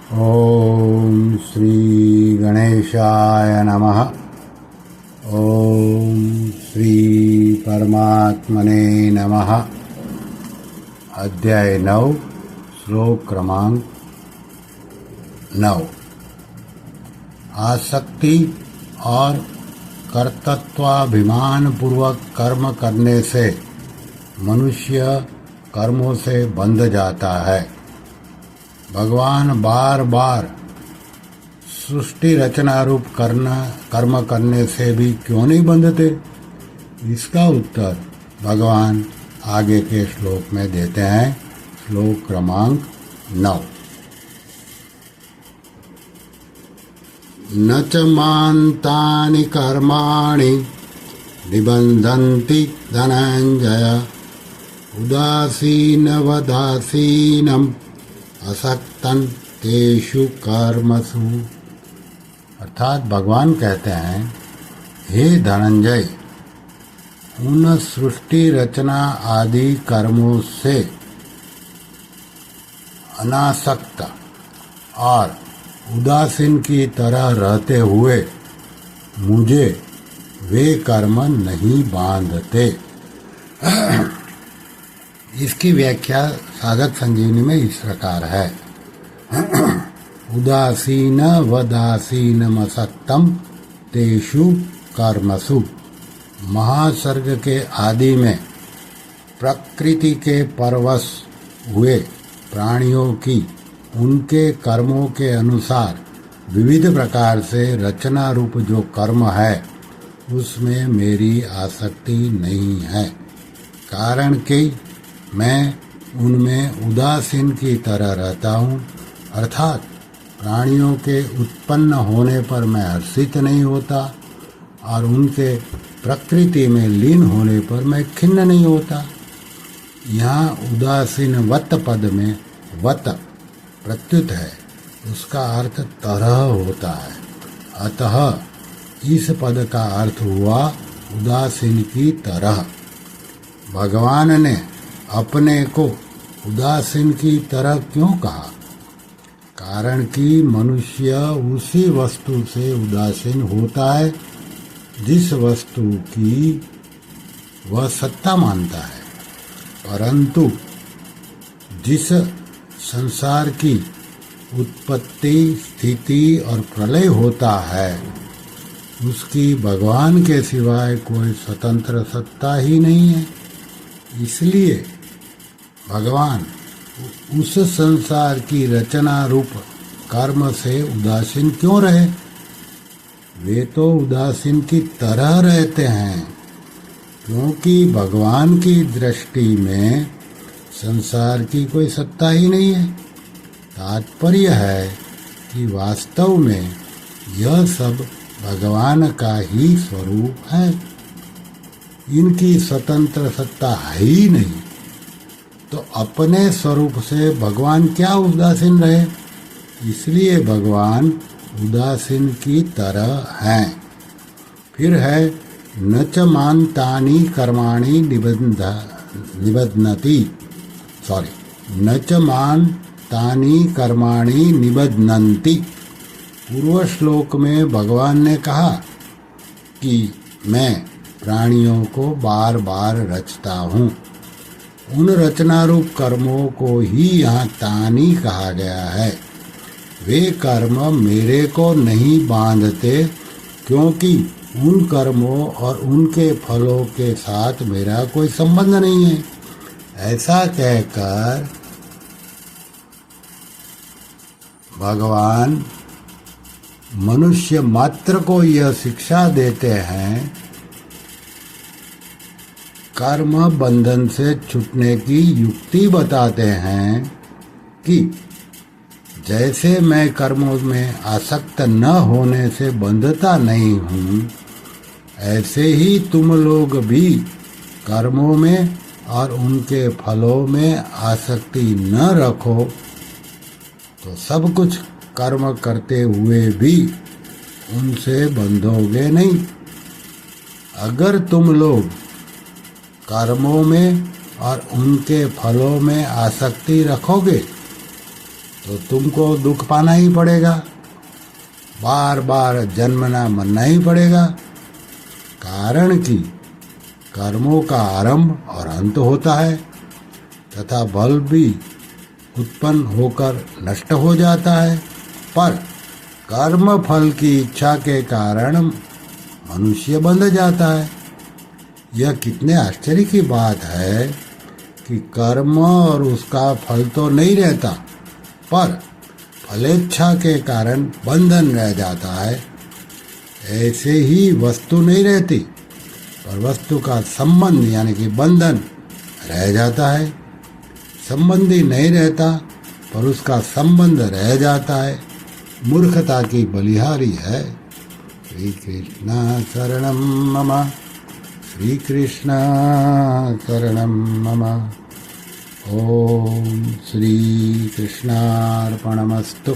ओम श्री गणेशाय नमः। ओम श्री परमात्मने नमः। अध्याय 9 श्लोक क्रमांक 9। आसक्ति और कर्तृत्वाभिमान पूर्वक कर्म करने से मनुष्य कर्मों से बंध जाता है। भगवान बार बार सृष्टि रचना रूप कर्म करने से भी क्यों नहीं बंधते? इसका उत्तर भगवान आगे के श्लोक में देते हैं। श्लोक क्रमांक 9। न च मान्तानि कर्माणि निबन्धन्ति धनञ्जय उदासीनवदासीनम् असक्तन तेषु कर्मसु। अर्थात भगवान कहते हैं, हे धनंजय, उन सृष्टि रचना आदि कर्मों से अनासक्त और उदासीन की तरह रहते हुए मुझे वे कर्म नहीं बांधते। इसकी व्याख्या साधक संजीवनी में इस प्रकार है। उदासीन वदासीनमसक्तम तेषु कर्मसु। महासर्ग के आदि में प्रकृति के परवश हुए प्राणियों की उनके कर्मों के अनुसार विविध प्रकार से रचना रूप जो कर्म है उसमें मेरी आसक्ति नहीं है, कारण कि मैं उनमें उदासीन की तरह रहता हूँ। अर्थात प्राणियों के उत्पन्न होने पर मैं हर्षित नहीं होता और उनके प्रकृति में लीन होने पर मैं खिन्न नहीं होता। यहाँ उदासीन वत पद में वत प्रत्युत है, उसका अर्थ तरह होता है। अतः इस पद का अर्थ हुआ उदासीन की तरह। भगवान ने अपने को उदासीन की तरह क्यों कहा? कारण कि मनुष्य उसी वस्तु से उदासीन होता है जिस वस्तु की वह सत्ता मानता है, परंतु जिस संसार की उत्पत्ति, स्थिति और प्रलय होता है उसकी भगवान के सिवाय कोई स्वतंत्र सत्ता ही नहीं है। इसलिए भगवान उस संसार की रचना रूप कर्म से उदासीन क्यों रहे? वे तो उदासीन की तरह रहते हैं, क्योंकि भगवान की दृष्टि में संसार की कोई सत्ता ही नहीं है। तात्पर्य है कि वास्तव में यह सब भगवान का ही स्वरूप है, इनकी स्वतंत्र सत्ता है ही नहीं। तो अपने स्वरूप से भगवान क्या उदासीन रहे? इसलिए भगवान उदासीन की तरह हैं। फिर है न च मान्तानि कर्माणि न च मान्तानि कर्माणि निबध्नन्ति। पूर्व श्लोक में भगवान ने कहा कि मैं प्राणियों को बार बार रचता हूँ। उन रचना रूप कर्मों को ही यहाँ तानी कहा गया है। वे कर्म मेरे को नहीं बांधते, क्योंकि उन कर्मों और उनके फलों के साथ मेरा कोई संबंध नहीं है। ऐसा कहकर भगवान मनुष्य मात्र को यह शिक्षा देते हैं, कर्म बंधन से छूटने की युक्ति बताते हैं कि जैसे मैं कर्मों में आसक्त न होने से बंधता नहीं हूँ, ऐसे ही तुम लोग भी कर्मों में और उनके फलों में आसक्ति न रखो, तो सब कुछ कर्म करते हुए भी उनसे बंधोगे नहीं। अगर तुम लोग कर्मों में और उनके फलों में आसक्ति रखोगे तो तुमको दुख पाना ही पड़ेगा, बार बार जन्मना मरना ही पड़ेगा। कारण कि कर्मों का आरंभ और अंत होता है तथा बल भी उत्पन्न होकर नष्ट हो जाता है, पर कर्म फल की इच्छा के कारण मनुष्य बंध जाता है। यह कितने आश्चर्य की बात है कि कर्म और उसका फल तो नहीं रहता, पर फलेच्छा के कारण बंधन रह जाता है। ऐसे ही वस्तु नहीं रहती, पर वस्तु का संबंध यानी कि बंधन रह जाता है। संबंधी नहीं रहता, पर उसका संबंध रह जाता है। मूर्खता की बलिहारी है। श्री कृष्ण शरणम मम, श्री कृष्ण शरणम मम। ओम श्री कृष्णार्पणमस्तु।